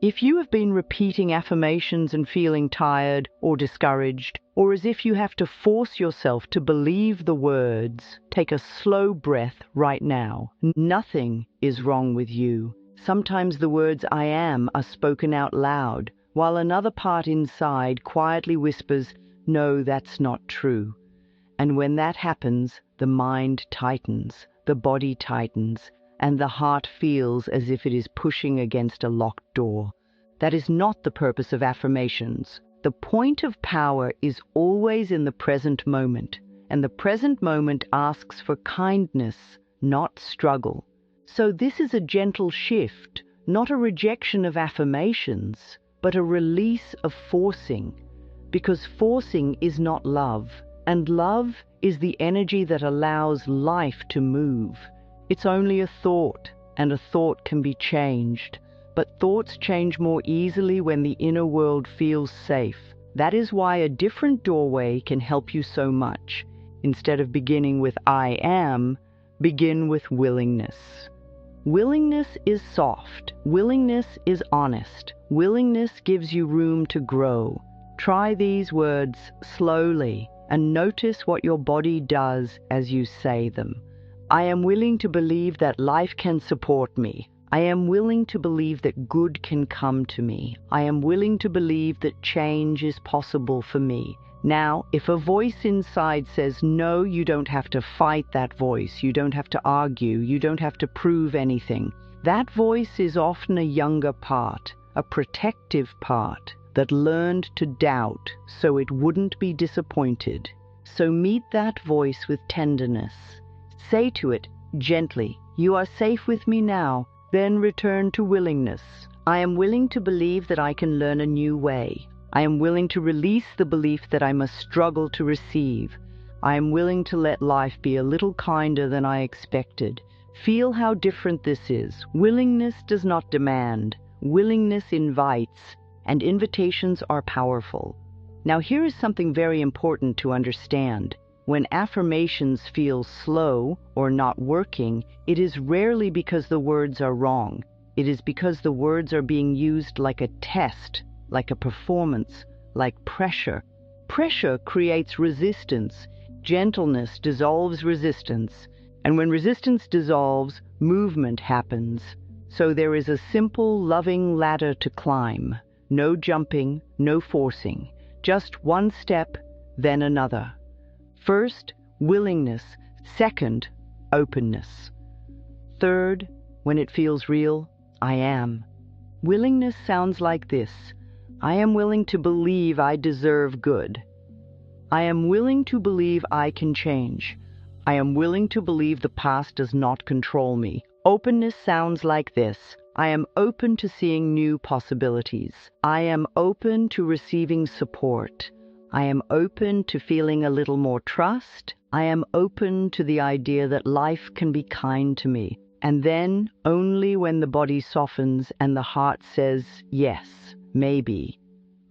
If you have been repeating affirmations and feeling tired or discouraged, or as if you have to force yourself to believe the words, take a slow breath right now. Nothing is wrong with you. Sometimes the words "I am" are spoken out loud, while another part inside quietly whispers, "No, that's not true." And when that happens, the mind tightens, the body tightens, and the heart feels as if it is pushing against a locked door. That is not the purpose of affirmations. The point of power is always in the present moment, and the present moment asks for kindness, not struggle. So this is a gentle shift, not a rejection of affirmations, but a release of forcing, because forcing is not love, and love is the energy that allows life to move. It's only a thought, and a thought can be changed, but thoughts change more easily when the inner world feels safe. That is why a different doorway can help you so much. Instead of beginning with "I am," begin with willingness. Willingness is soft. Willingness is honest. Willingness gives you room to grow. Try these words slowly and notice what your body does as you say them. I am willing to believe that life can support me. I am willing to believe that good can come to me. I am willing to believe that change is possible for me. Now, if a voice inside says no, you don't have to fight that voice. You don't have to argue. You don't have to prove anything. That voice is often a younger part, a protective part that learned to doubt so it wouldn't be disappointed. So meet that voice with tenderness. Say to it gently, "You are safe with me now." Then return to willingness. I am willing to believe that I can learn a new way. I am willing to release the belief that I must struggle to receive. I am willing to let life be a little kinder than I expected. Feel how different this is. Willingness does not demand. Willingness invites, and invitations are powerful. Now here is something very important to understand. When affirmations feel slow or not working, it is rarely because the words are wrong. It is because the words are being used like a test, like a performance, like pressure. Pressure creates resistance. Gentleness dissolves resistance. And when resistance dissolves, movement happens. So there is a simple, loving ladder to climb. No jumping, no forcing. Just one step, then another. First, willingness. Second, openness. Third, when it feels real, I am. Willingness sounds like this. I am willing to believe I deserve good. I am willing to believe I can change. I am willing to believe the past does not control me. Openness sounds like this. I am open to seeing new possibilities. I am open to receiving support. I am open to feeling a little more trust. I am open to the idea that life can be kind to me. And then, only when the body softens and the heart says, yes, maybe,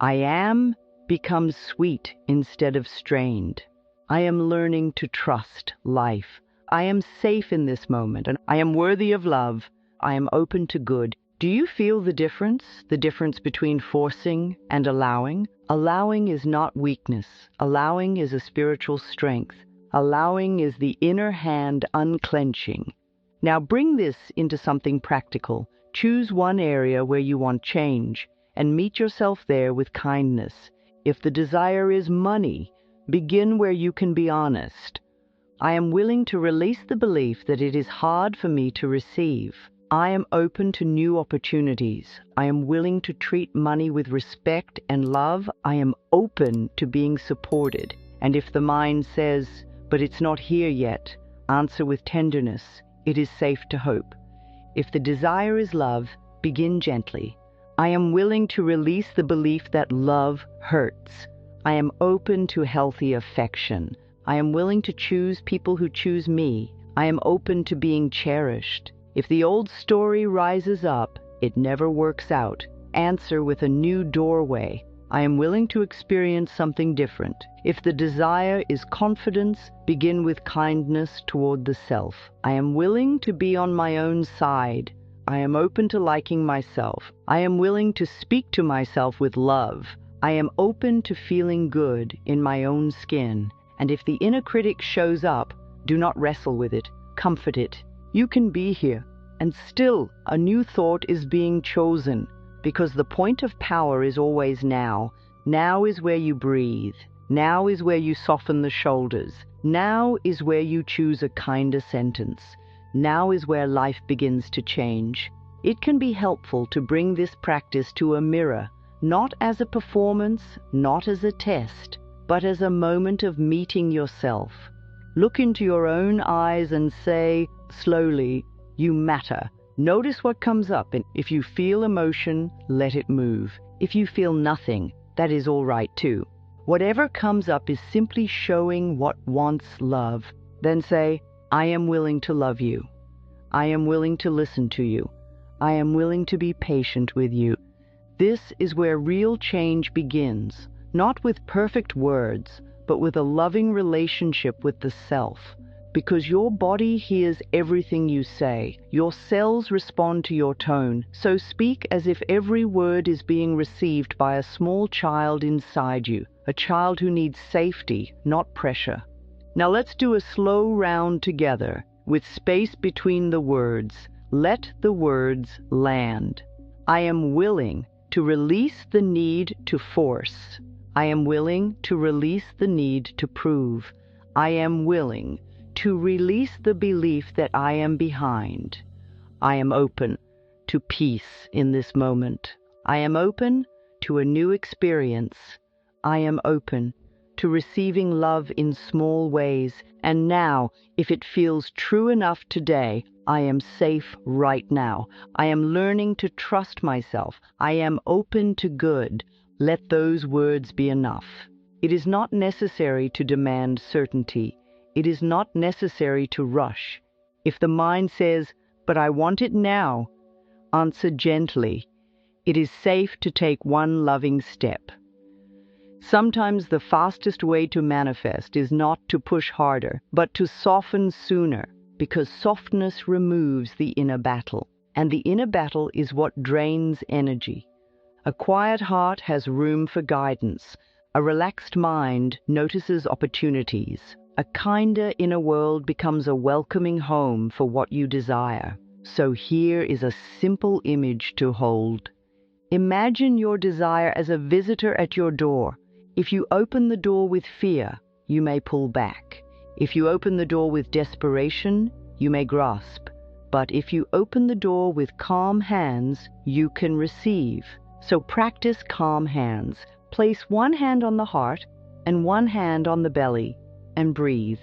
I am becomes sweet instead of strained. I am learning to trust life. I am safe in this moment, and I am worthy of love. I am open to good. Do you feel the difference? The difference between forcing and allowing? Allowing is not weakness. Allowing is a spiritual strength. Allowing is the inner hand unclenching. Now bring this into something practical. Choose one area where you want change and meet yourself there with kindness. If the desire is money, begin where you can be honest. I am willing to release the belief that it is hard for me to receive. I am open to new opportunities. I am willing to treat money with respect and love. I am open to being supported. And if the mind says, but it's not here yet, answer with tenderness. It is safe to hope. If the desire is love, begin gently. I am willing to release the belief that love hurts. I am open to healthy affection. I am willing to choose people who choose me. I am open to being cherished. If the old story rises up, it never works out. Answer with a new doorway. I am willing to experience something different. If the desire is confidence, begin with kindness toward the self. I am willing to be on my own side. I am open to liking myself. I am willing to speak to myself with love. I am open to feeling good in my own skin. And if the inner critic shows up, do not wrestle with it. Comfort it. You can be here. And still, a new thought is being chosen. Because the point of power is always now. Now is where you breathe. Now is where you soften the shoulders. Now is where you choose a kinder sentence. Now is where life begins to change. It can be helpful to bring this practice to a mirror, not as a performance, not as a test, but as a moment of meeting yourself. Look into your own eyes and say, slowly, you matter. Notice what comes up, and if you feel emotion, let it move. If you feel nothing, that is all right too. Whatever comes up is simply showing what wants love. Then say, I am willing to love you. I am willing to listen to you. I am willing to be patient with you. This is where real change begins, not with perfect words, but with a loving relationship with the self. Because your body hears everything you say. Your cells respond to your tone. So speak as if every word is being received by a small child inside you, a child who needs safety, not pressure. Now let's do a slow round together, with space between the words. Let the words land. I am willing to release the need to force. I am willing to release the need to prove. I am willing to release the belief that I am behind. I am open to peace in this moment. I am open to a new experience. I am open to receiving love in small ways. And now, if it feels true enough today, I am safe right now. I am learning to trust myself. I am open to good. Let those words be enough. It is not necessary to demand certainty. It is not necessary to rush. If the mind says, but I want it now, answer gently. It is safe to take one loving step. Sometimes the fastest way to manifest is not to push harder, but to soften sooner, because softness removes the inner battle, and the inner battle is what drains energy. A quiet heart has room for guidance. A relaxed mind notices opportunities. A kinder inner world becomes a welcoming home for what you desire. So here is a simple image to hold. Imagine your desire as a visitor at your door. If you open the door with fear, you may pull back. If you open the door with desperation, you may grasp. But if you open the door with calm hands, you can receive. So practice calm hands. Place one hand on the heart and one hand on the belly and breathe.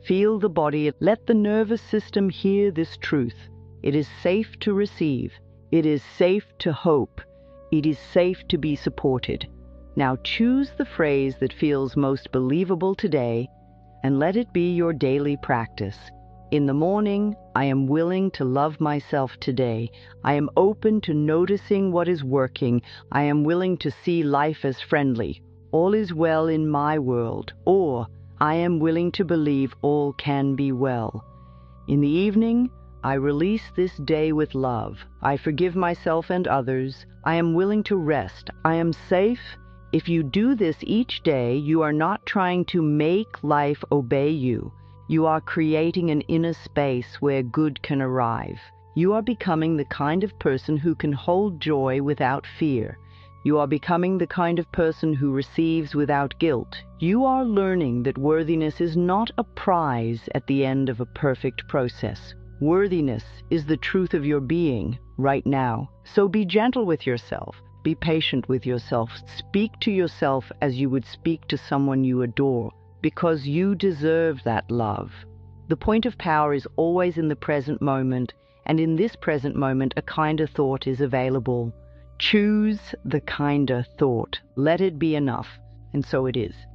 Feel the body. Let the nervous system hear this truth. It is safe to receive. It is safe to hope. It is safe to be supported. Now choose the phrase that feels most believable today and let it be your daily practice. In the morning, I am willing to love myself today. I am open to noticing what is working. I am willing to see life as friendly. All is well in my world. Or, I am willing to believe all can be well. In the evening, I release this day with love. I forgive myself and others. I am willing to rest. I am safe. If you do this each day, you are not trying to make life obey you. You are creating an inner space where good can arrive. You are becoming the kind of person who can hold joy without fear. You are becoming the kind of person who receives without guilt. You are learning that worthiness is not a prize at the end of a perfect process. Worthiness is the truth of your being right now. So be gentle with yourself. Be patient with yourself. Speak to yourself as you would speak to someone you adore, because you deserve that love. The point of power is always in the present moment, and in this present moment a kinder thought is available. Choose the kinder thought. Let it be enough, and so it is.